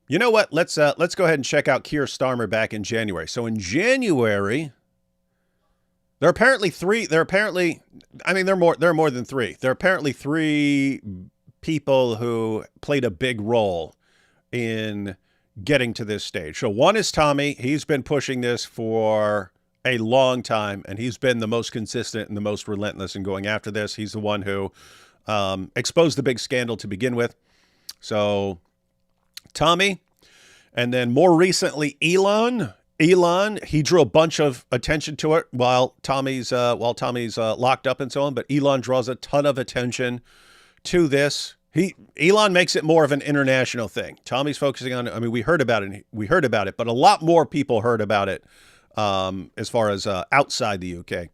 You know what? Let's go ahead and check out Keir Starmer back in January. So in January, there are apparently three. There are apparently, I mean, there are more than three. There are apparently three people who played a big role in getting to this stage. So one is Tommy. He's been pushing this for a long time, and he's been the most consistent and the most relentless in going after this. He's the one who exposed the big scandal to begin with. So Tommy, and then more recently, Elon. Elon, he drew a bunch of attention to it while Tommy's locked up and so on. But Elon draws a ton of attention to this. Elon makes it more of an international thing. Tommy's focusing on. I mean, we heard about it, but a lot more people heard about it as far as outside the UK.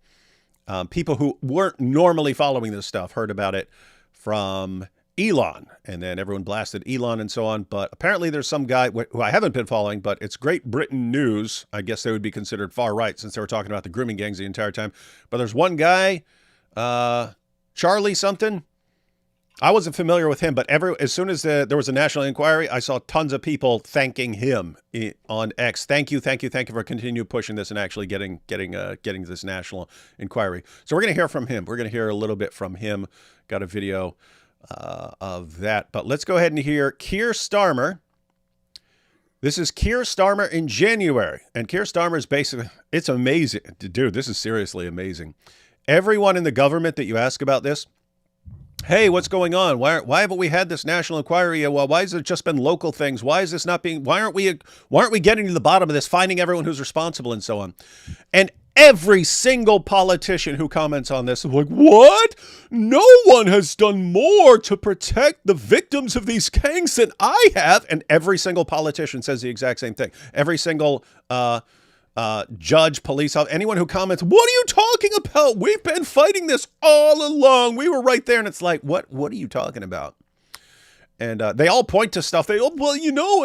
People who weren't normally following this stuff heard about it from Elon, and then everyone blasted Elon and so on. But apparently there's some guy who I haven't been following, but it's Great Britain news. I guess they would be considered far right since they were talking about the grooming gangs the entire time. But there's one guy, Charlie something. I wasn't familiar with him, but as soon as there was a national inquiry, I saw tons of people thanking him on X. Thank you for continuing pushing this and actually getting this national inquiry. So we're going to hear from him. We're going to hear a little bit from him. Got a video of that. But let's go ahead and hear Keir Starmer. This is Keir Starmer in January. And Keir Starmer is basically, it's amazing. Dude, this is seriously amazing. Everyone in the government that you ask about this, hey, what's going on? Why haven't we had this national inquiry? Well, why has it just been local things? Why is this not being, why aren't we getting to the bottom of this, finding everyone who's responsible and so on? And every single politician who comments on this is like, what? No one has done more to protect the victims of these gangs than I have. And every single politician says the exact same thing. Every single judge, police officer, anyone who comments, what are you talking about? We've been fighting this all along. We were right there. And it's like, what are you talking about? And they all point to stuff. Well, you know,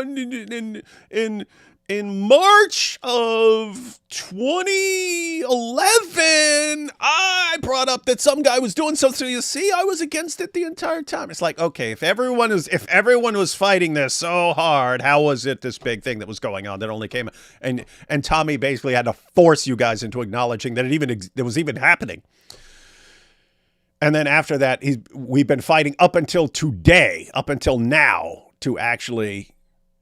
in March of 2011, I brought up that some guy was doing something. So you see, I was against it the entire time. It's like, okay, if everyone was fighting this so hard, how was it this big thing that was going on that only came? And Tommy basically had to force you guys into acknowledging that it was even happening. And then after that, we've been fighting up until today, up until now, to actually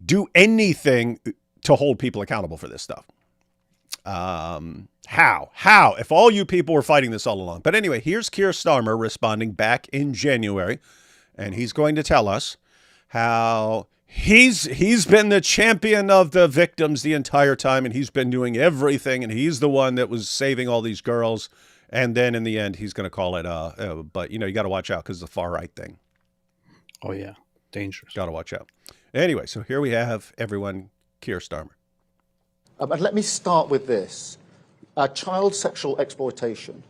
do anything to hold people accountable for this stuff. How? If all you people were fighting this all along. But anyway, here's Keir Starmer responding back in January, and he's going to tell us how he's been the champion of the victims the entire time, and he's been doing everything, and he's the one that was saving all these girls. And then in the end, he's going to call it, but you got to watch out because it's a far right thing. Oh yeah, dangerous. Got to watch out. Anyway, so here we have everyone. Keir Starmer. And let me start with this. Child sexual exploitation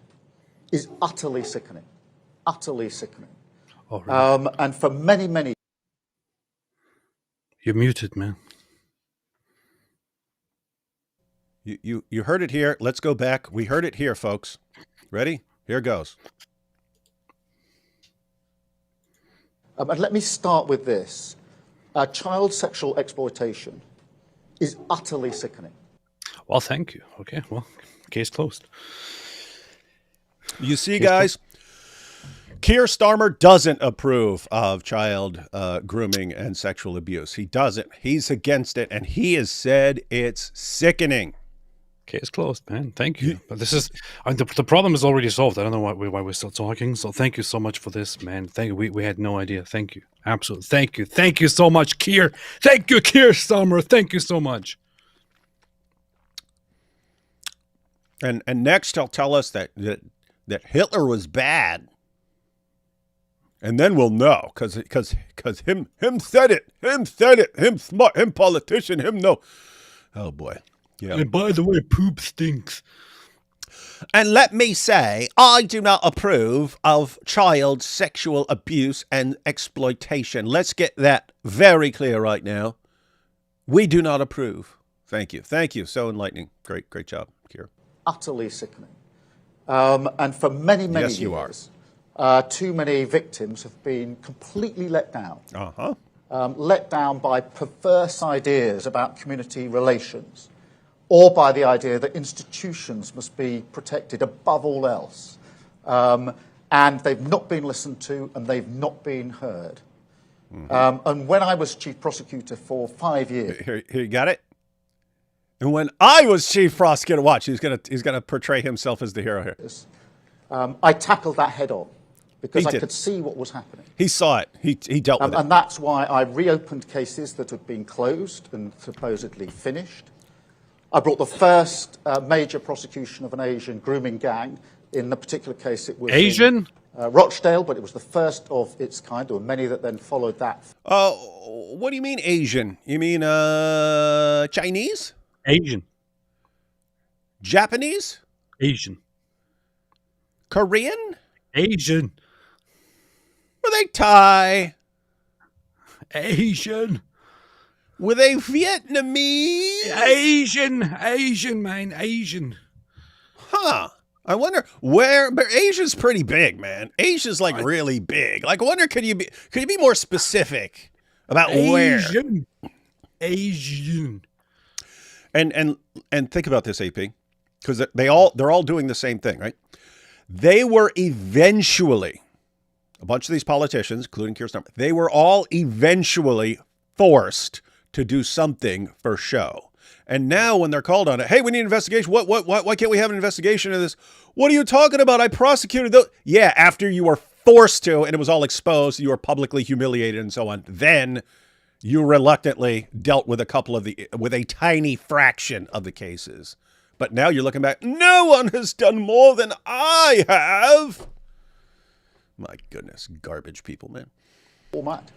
is utterly sickening. Utterly sickening. Oh, really? And for many, many... You're muted, man. You heard it here. Let's go back. We heard it here, folks. Ready? Here goes. And let me start with this. Child sexual exploitation is utterly sickening. Well, thank you. Okay, well, case closed. You see, guys, Keir Starmer doesn't approve of child grooming and sexual abuse. He doesn't. He's against it, and he has said it's sickening. Case closed, man. Thank you. But this is the problem is already solved. I don't know why we're still talking. So thank you so much for this, man. Thank you. We had no idea. Thank you. Absolutely. Thank you. Thank you so much, Keir. Thank you, Keir Starmer. Thank you so much. And next he'll tell us that Hitler was bad. And then we'll know, because him said it. Him said it. Him smart. Him politician. Him know. Oh boy. Yeah. And by the way, poop stinks. And let me say, I do not approve of child sexual abuse and exploitation. Let's get that very clear right now. We do not approve. Thank you. Thank you. So enlightening. Great job, Keir. Utterly sickening. And for many, many yes, you years, too many victims have been completely let down. Uh-huh. let down by perverse ideas about community relations, or by the idea that institutions must be protected above all else. And they've not been listened to, and they've not been heard. And when I was chief prosecutor for 5 years, Here you got it. And when I was chief prosecutor, watch, he's gonna portray himself as the hero here. I tackled that head on because He I did. could see what was happening. He saw it. He dealt with it. And that's why I reopened cases that had been closed and supposedly finished. I brought the first major prosecution of an Asian grooming gang. In the particular case, it was Asian? in Rochdale, but it was the first of its kind. There were many that then followed that. What do you mean Asian? You mean Chinese? Asian. Japanese? Asian. Korean? Asian. Were they Thai? Asian. Were they Vietnamese? Asian, man. Asian. Huh. I wonder where. But Asia's pretty big, man. Asia's like really big. Like, I wonder, could you be more specific about where? Asian. And think about this, AP, because they're all doing the same thing, right? They were eventually, a bunch of these politicians, including Keir Starmer, they were all eventually forced to do something for show. And now when they're called on it, hey, we need an investigation. Why can't we have an investigation of this? What are you talking about? I prosecuted those. Yeah, after you were forced to, and it was all exposed, you were publicly humiliated and so on. Then you reluctantly dealt with with a tiny fraction of the cases. But now you're looking back, no one has done more than I have. My goodness, garbage people, man. Format.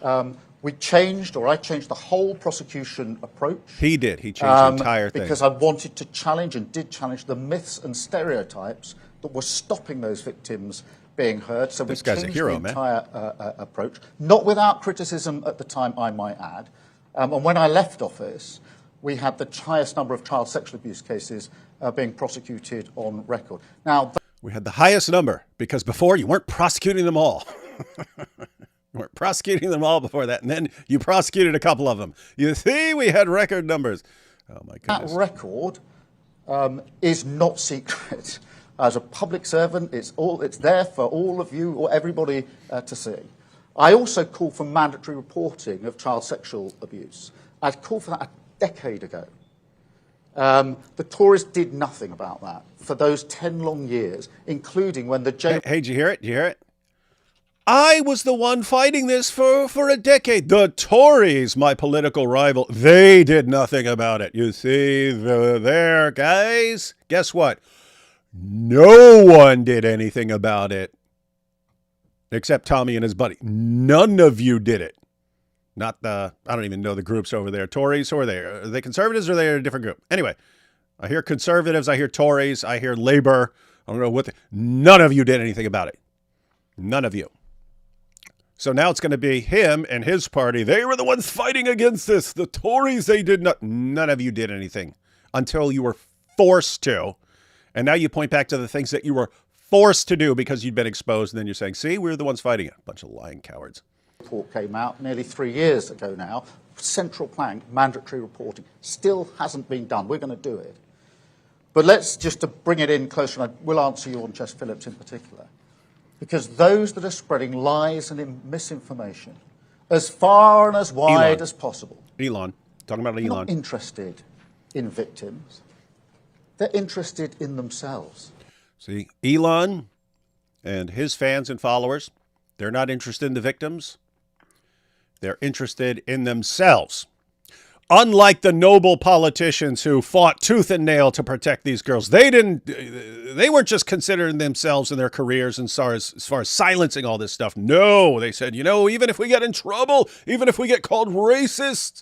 I changed the whole prosecution approach. He did. He changed the entire thing. Because I wanted to challenge and did challenge the myths and stereotypes that were stopping those victims being heard. So This we guy's a changed hero, the man. entire approach, not without criticism at the time, I might add. And when I left office, we had the highest number of child sexual abuse cases being prosecuted on record. Now, We had the highest number because before you weren't prosecuting them all. You weren't prosecuting them all before that. And then you prosecuted a couple of them. You see, we had record numbers. Oh, my goodness. that record is not secret. As a public servant, it's there for all of you or everybody to see. I also call for mandatory reporting of child sexual abuse. I'd called for that a decade ago. The Tories did nothing about that for those 10 long years, including when the jail... Hey, did you hear it? Did you hear it? I was the one fighting this for a decade. The Tories, my political rival, they did nothing about it. You see, there, guys. Guess what? No one did anything about it except Tommy and his buddy. None of you did it. Not I don't even know the groups over there. Tories, who are they? Are they conservatives or are they a different group? Anyway, I hear conservatives, I hear Tories, I hear Labor. I don't know what. None of you did anything about it. None of you. So now it's going to be him and his party. They were the ones fighting against this. The Tories, they did not. None of you did anything until you were forced to. And now you point back to the things that you were forced to do because you'd been exposed. And then you're saying, see, we were the ones fighting it. Bunch of lying cowards. report came out nearly 3 years ago now. Central plank, mandatory reporting, still hasn't been done. We're going to do it. But let's just to bring it in closer, and I will answer you on Jess Phillips in particular, because those that are spreading lies and misinformation as far and as wide as possible. Elon. Talking about They're Elon. not interested in victims. They're interested in themselves. See, Elon and his fans and followers, they're not interested in the victims. They're interested in themselves. Unlike the noble politicians who fought tooth and nail to protect these girls, they weren't just considering themselves and their careers as far as silencing all this stuff. No, they said, even if we get in trouble, even if we get called racists,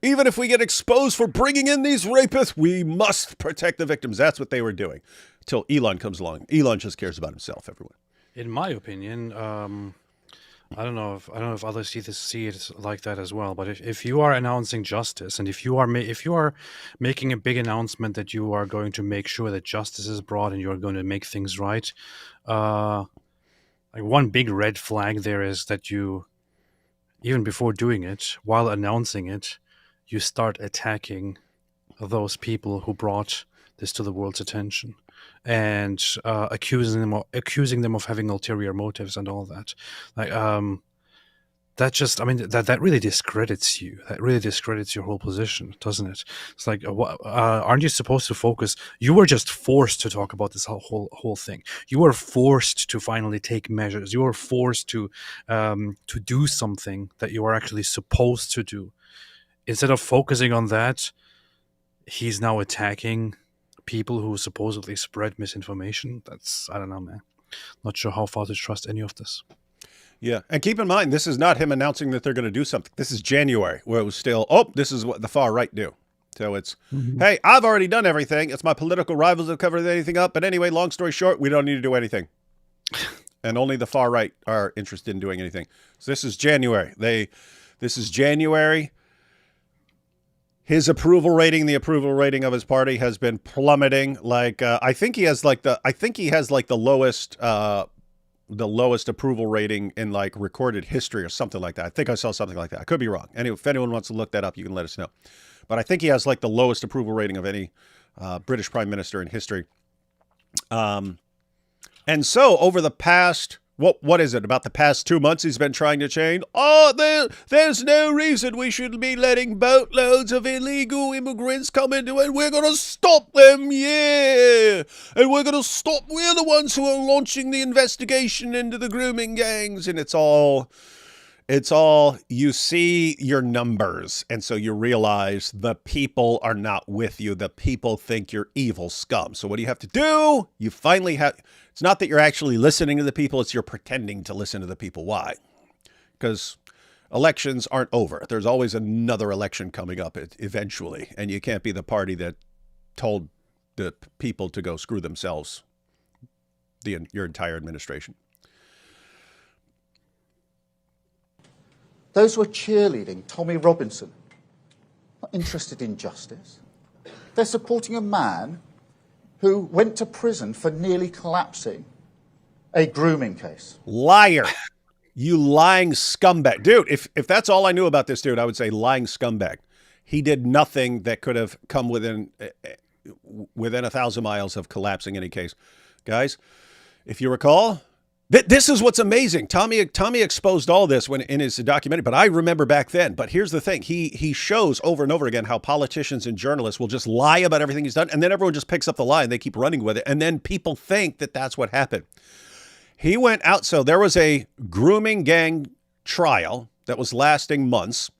even if we get exposed for bringing in these rapists, we must protect the victims. That's what they were doing until Elon comes along. Elon just cares about himself, everyone. In my opinion, I don't know if others see it like that as well. But if you are announcing justice, and if you are making a big announcement that you are going to make sure that justice is brought and you are going to make things right, like one big red flag there is that you even before doing it, while announcing it, you start attacking those people who brought this to the world's attention, and accusing them of having ulterior motives and all that. Like, that just, I mean, that really discredits you. That really discredits your whole position, doesn't it? It's like, aren't you supposed to focus? You were just forced to talk about this whole thing. You were forced to finally take measures. You were forced to do something that you are actually supposed to do. Instead of focusing on that, he's now attacking people who supposedly spread misinformation. That's, I don't know, man. Not sure how far to trust any of this. Yeah. And keep in mind, this is not him announcing that they're going to do something. This is January, where it was still, oh, this is what the far right do. So it's, hey, I've already done everything. It's my political rivals that covered anything up. But anyway, long story short, we don't need to do anything. And only the far right are interested in doing anything. So this is January. This is January. His approval rating, the approval rating of his party has been plummeting. Like, I think he has like the lowest approval rating in like recorded history or something like that. I think I saw something like that. I could be wrong. Anyway, if anyone wants to look that up, you can let us know. But I think he has like the lowest approval rating of any British prime minister in history. And so over the past, what is it, about the past 2 months he's been trying to change? Oh, there's no reason we should be letting boatloads of illegal immigrants come into it. We're going to stop them, yeah. And we're the ones who are launching the investigation into the grooming gangs. And it's all, you see your numbers. And so you realize the people are not with you. The people think you're evil scum. So what do you have to do? You finally have... It's not that you're actually listening to the people, it's you're pretending to listen to the people. Why? Because elections aren't over. There's always another election coming up eventually, and you can't be the party that told the people to go screw themselves your entire administration. Those who are cheerleading Tommy Robinson, not interested in justice. They're supporting a man who went to prison for nearly collapsing a grooming case. Liar. You lying scumbag. Dude, if that's all I knew about this dude, I would say lying scumbag. He did nothing that could have come within 1,000 miles of collapsing any case. Guys, if you recall, this is what's amazing. Tommy exposed all this when in his documentary, but I remember back then. But here's the thing. He shows over and over again how politicians and journalists will just lie about everything he's done, and then everyone just picks up the lie and they keep running with it. And then people think that that's what happened. He went out. So there was a grooming gang trial that was lasting months,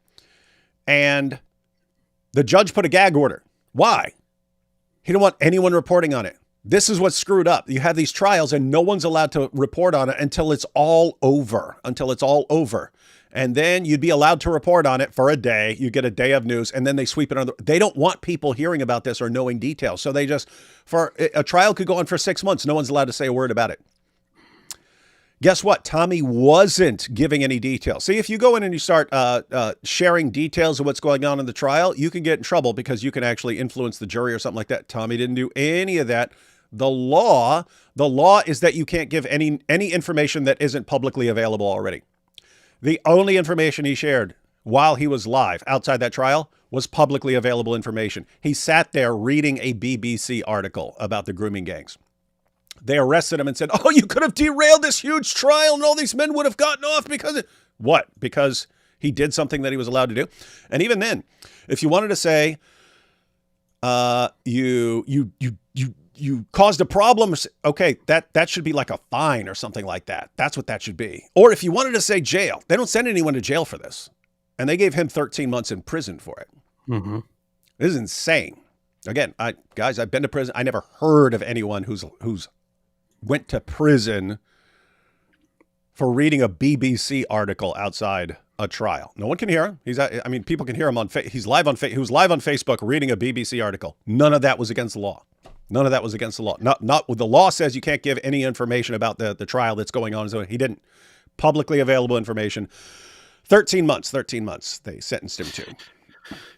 and the judge put a gag order. Why? He didn't want anyone reporting on it. This is what's screwed up. You have these trials and no one's allowed to report on it until it's all over, And then you'd be allowed to report on it for a day. You get a day of news, and then they sweep it under. They don't want people hearing about this or knowing details. So they just, for a trial could go on for 6 months. No one's allowed to say a word about it. Guess what? Tommy wasn't giving any details. See, if you go in and you start sharing details of what's going on in the trial, you can get in trouble because you can actually influence the jury or something like that. Tommy didn't do any of that. The law is that you can't give any information that isn't publicly available already. The only information he shared while he was live outside that trial was publicly available information. He sat there reading a BBC article about the grooming gangs. They arrested him and said, oh, you could have derailed this huge trial and all these men would have gotten off because what? Because he did something that he was allowed to do. And even then, if you wanted to say, you caused a problem, okay, that should be like a fine or something like that. That's what that should be. Or if you wanted to say jail, they don't send anyone to jail for this. And they gave him 13 months in prison for it. Mm-hmm. This is insane. Again, guys, I've been to prison. I never heard of anyone who's went to prison for reading a BBC article outside a trial. No one can hear him. People can hear him he's live on he was live on Facebook reading a BBC article. None of that was against the law. None of that was against the law. Not the law says you can't give any information about the trial that's going on. So he didn't. Publicly available information. 13 months they sentenced him to.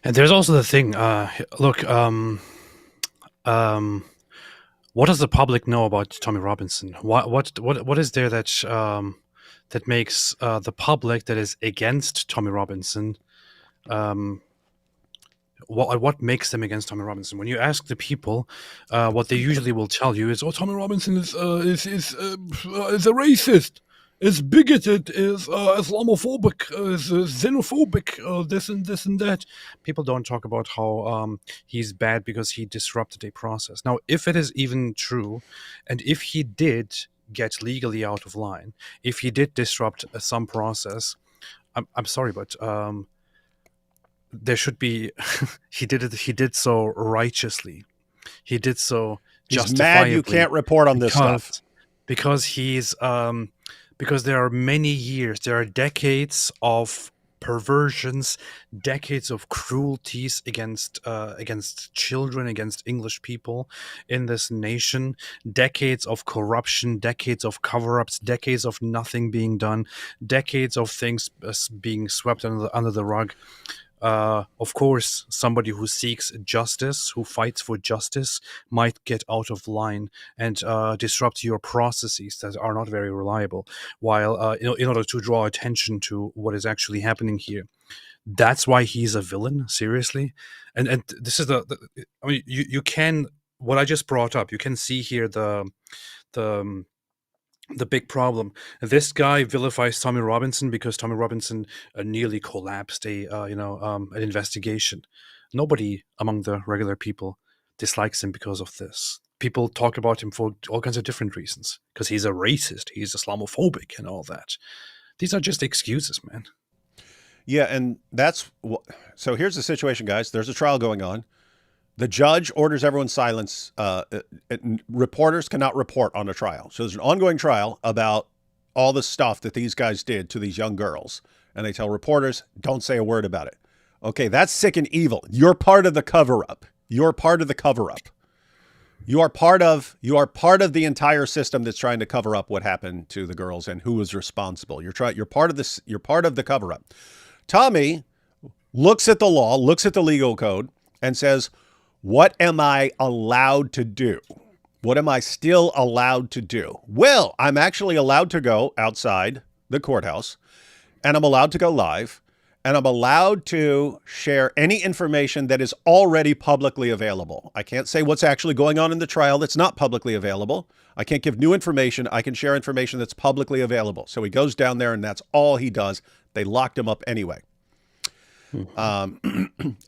And there's also the thing, what does the public know about Tommy Robinson? What is there that that makes the public that is against Tommy Robinson. What makes them against Tommy Robinson? When you ask the people, what they usually will tell you is, "Oh, Tommy Robinson is a racist, is bigoted, is Islamophobic, is xenophobic, this and that." People don't talk about how he's bad because he disrupted a process. Now, if it is even true, and if he did get legally out of line, if he did disrupt some process, I'm sorry, but there should be he did so righteously, he did so He's justifiably. mad you can't report on this stuff because he's because there are many years, there are decades of perversions, decades of cruelties against children, against English people in this nation, decades of corruption, decades of cover-ups, decades of nothing being done, decades of things being swept under the rug. Of course, somebody who seeks justice, who fights for justice, might get out of line and disrupt your processes that are not very reliable, while in order to draw attention to what is actually happening here. That's why he's a villain, seriously. And this is I mean, you can, what I just brought up, you can see here the big problem. This guy vilifies Tommy Robinson because Tommy Robinson nearly collapsed an investigation. Nobody among the regular people dislikes him because of this. People talk about him for all kinds of different reasons, because he's a racist, he's Islamophobic, and all that. These are just excuses, man. Yeah, and so here's the situation, guys. There's a trial going on. The judge orders everyone's silence. Reporters cannot report on a trial. So there's an ongoing trial about all the stuff that these guys did to these young girls. And they tell reporters, don't say a word about it. Okay, that's sick and evil. You're part of the cover-up. You're part of the cover-up. You are part of the entire system that's trying to cover up what happened to the girls and who was responsible. You're part of this. You're part of the cover-up. Tommy looks at the law, looks at the legal code, and says, what am I allowed to do? What am I still allowed to do? Well, I'm actually allowed to go outside the courthouse, and I'm allowed to go live, and I'm allowed to share any information that is already publicly available. I can't say what's actually going on in the trial that's not publicly available. I can't give new information. I can share information that's publicly available. So he goes down there, and that's all he does. They locked him up anyway.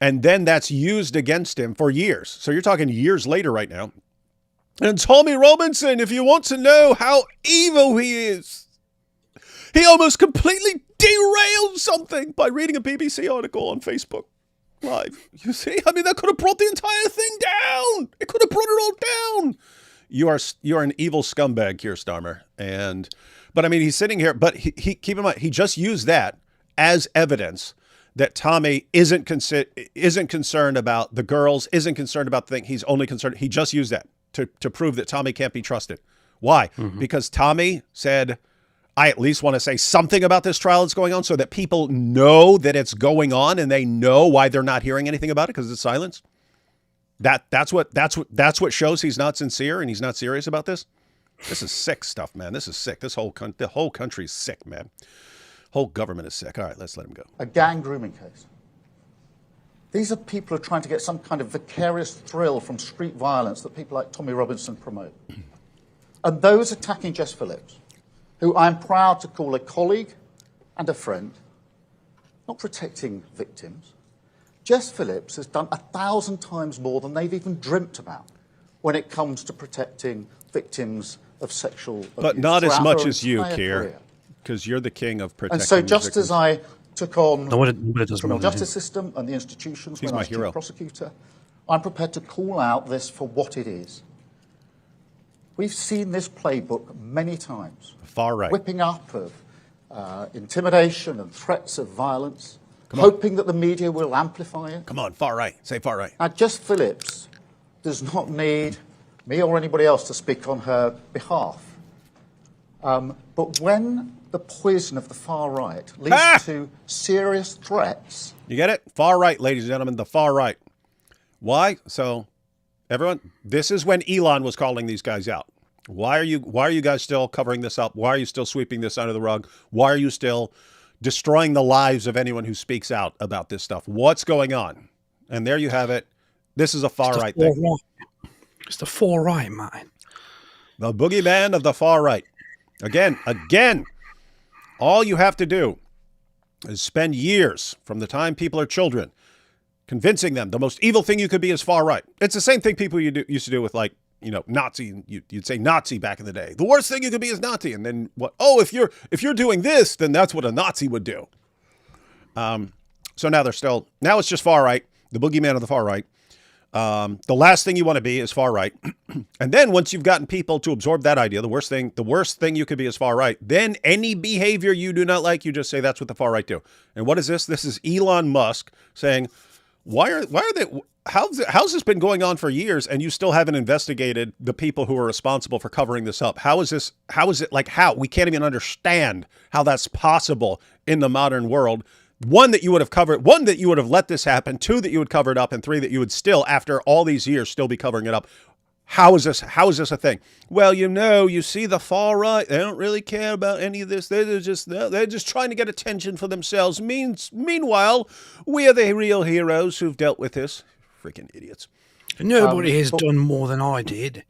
And then that's used against him for years. So you're talking years later right now. And Tommy Robinson, if you want to know how evil he is, he almost completely derailed something by reading a BBC article on Facebook Live. You see, I mean, that could have brought the entire thing down. It could have brought it all down. You are an evil scumbag, Keir Starmer. But I mean, he's sitting here, but he keep in mind, he just used that as evidence that Tommy isn't concerned about the girls, isn't concerned about the thing. He's only concerned. He just used that to prove that Tommy can't be trusted. Why? Mm-hmm. Because Tommy said, I at least want to say something about this trial that's going on so that people know that it's going on and they know why they're not hearing anything about it because it's silence. That's what shows he's not sincere and he's not serious about this. This is sick stuff, man. This is sick. The whole country is sick, man. Whole government is sick. All right, let's let him go. A gang grooming case. These are people who are trying to get some kind of vicarious thrill from street violence that people like Tommy Robinson promote. And those attacking Jess Phillips, who I'm proud to call a colleague and a friend, not protecting victims. Jess Phillips has done 1,000 times more than they've even dreamt about when it comes to protecting victims of sexual abuse. But not as much as you, Keir. Because you're the king of protecting. And so just victims. as I took on the criminal justice system and the institutions when I was chief prosecutor, I'm prepared to call out this for what it is. We've seen this playbook many times. Far right. Whipping up of intimidation and threats of violence, hoping that the media will amplify it. Come on, far right. Say far right. Now, Jess Phillips does not need me or anybody else to speak on her behalf. But when the poison of the far right leads to serious threats... You get it? Far right, ladies and gentlemen, the far right. Why? So, everyone, this is when Elon was calling these guys out. Why are you guys still covering this up? Why are you still sweeping this under the rug? Why are you still destroying the lives of anyone who speaks out about this stuff? What's going on? And there you have it. This is a far right thing. It's the far right, man. The boogeyman of the far right. Again, all you have to do is spend years from the time people are children convincing them the most evil thing you could be is far right. It's the same thing people used to do with, like, you know, Nazi. You'd say Nazi back in the day. The worst thing you could be is Nazi. And then what? Oh, if you're doing this, then that's what a Nazi would do. So now now it's just far right, the boogeyman of the far right. The last thing you want to be is far right. And then once you've gotten people to absorb that idea, the worst thing you could be is far right, then any behavior you do not like, you just say that's what the far right do. And what is this? This is Elon Musk saying, how's this been going on for years and you still haven't investigated the people who are responsible for covering this up? How is it we can't even understand how that's possible in the modern world. One, that you would have covered, one, that you would have let this happen, two, that you would cover it up, and three, that you would still, after all these years, still be covering it up. How is this a thing? Well, you see the far right, they don't really care about any of this. They're just trying to get attention for themselves. Meanwhile, we are the real heroes who've dealt with this. Freaking idiots. Nobody has done more than I did.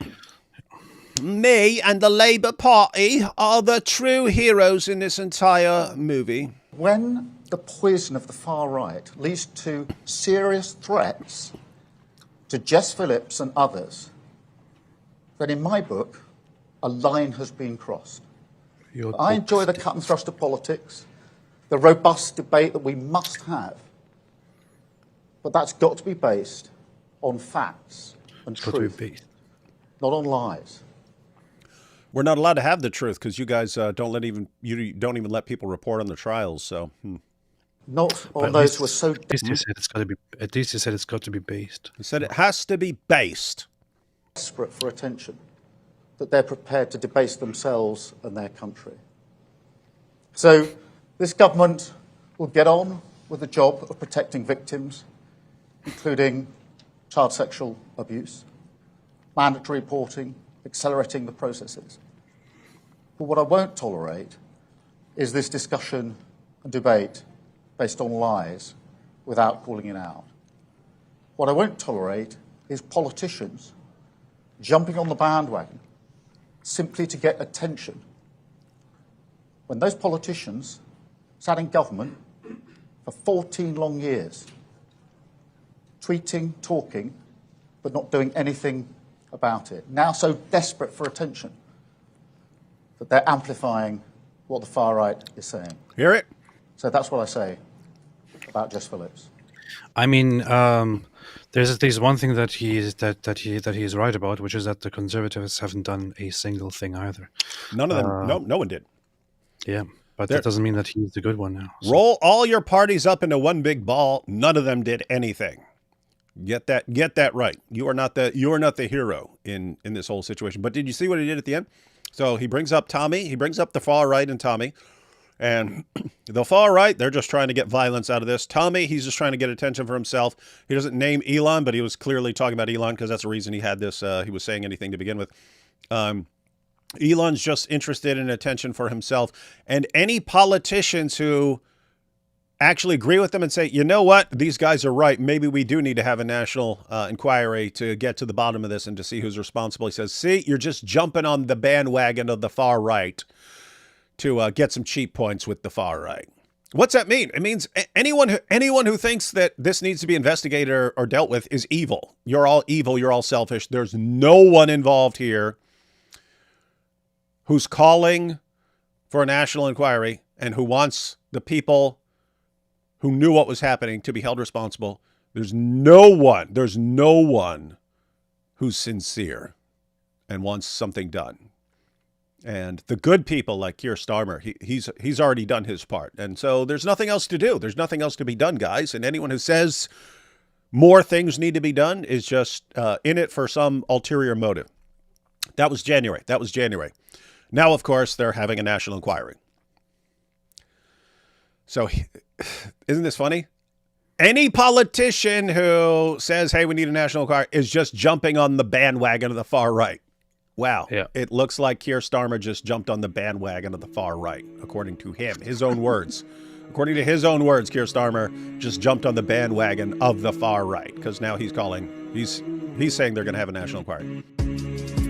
Me and the Labour Party are the true heroes in this entire movie. When the poison of the far right leads to serious threats to Jess Phillips and others, then in my book, a line has been crossed. I enjoy the cut and thrust of politics, the robust debate that we must have, but that's got to be based on facts and truth, not on lies. We're not allowed to have the truth because you guys don't even let people report on the trials. So, not on those who are so. At least you said it's got to be based. He said it has to be based. Desperate for attention, that they're prepared to debase themselves and their country. So, this government will get on with the job of protecting victims, including child sexual abuse, mandatory reporting, accelerating the processes. But what I won't tolerate is this discussion and debate based on lies without calling it out. What I won't tolerate is politicians jumping on the bandwagon simply to get attention, when those politicians sat in government for 14 long years, tweeting, talking, but not doing anything about it. Now so desperate for attention that they're amplifying what the far right is saying. Hear it? So that's what I say about Jess Phillips. I mean, there's one thing that he is right about, which is that the Conservatives haven't done a single thing either. None of them. No one did. Yeah, but that doesn't mean that he's the good one now. So. Roll all your parties up into one big ball. None of them did anything. Get that right. You are not the hero in this whole situation. But did you see what he did at the end? So he brings up Tommy. He brings up the far right and Tommy. And the far right, they're just trying to get violence out of this. Tommy, he's just trying to get attention for himself. He doesn't name Elon, but he was clearly talking about Elon because that's the reason he had this. He was saying anything to begin with. Elon's just interested in attention for himself. And any politicians who actually agree with them and say, you know what, these guys are right. Maybe we do need to have a national inquiry to get to the bottom of this and to see who's responsible. He says, see, you're just jumping on the bandwagon of the far right to get some cheap points with the far right. What's that mean? It means anyone who thinks that this needs to be investigated or dealt with is evil. You're all evil. You're all selfish. There's no one involved here who's calling for a national inquiry and who wants the people who knew what was happening to be held responsible. There's no one who's sincere and wants something done. And the good people like Keir Starmer, he's already done his part. And so there's nothing else to do. There's nothing else to be done, guys. And anyone who says more things need to be done is just in it for some ulterior motive. That was January. Now, of course, they're having a national inquiry. So isn't this funny? Any politician who says, hey, we need a national inquiry is just jumping on the bandwagon of the far right. Wow. Yeah. It looks like Keir Starmer just jumped on the bandwagon of the far right, according to him, his own words. According to his own words, Keir Starmer just jumped on the bandwagon of the far right because now he's saying they're going to have a national inquiry.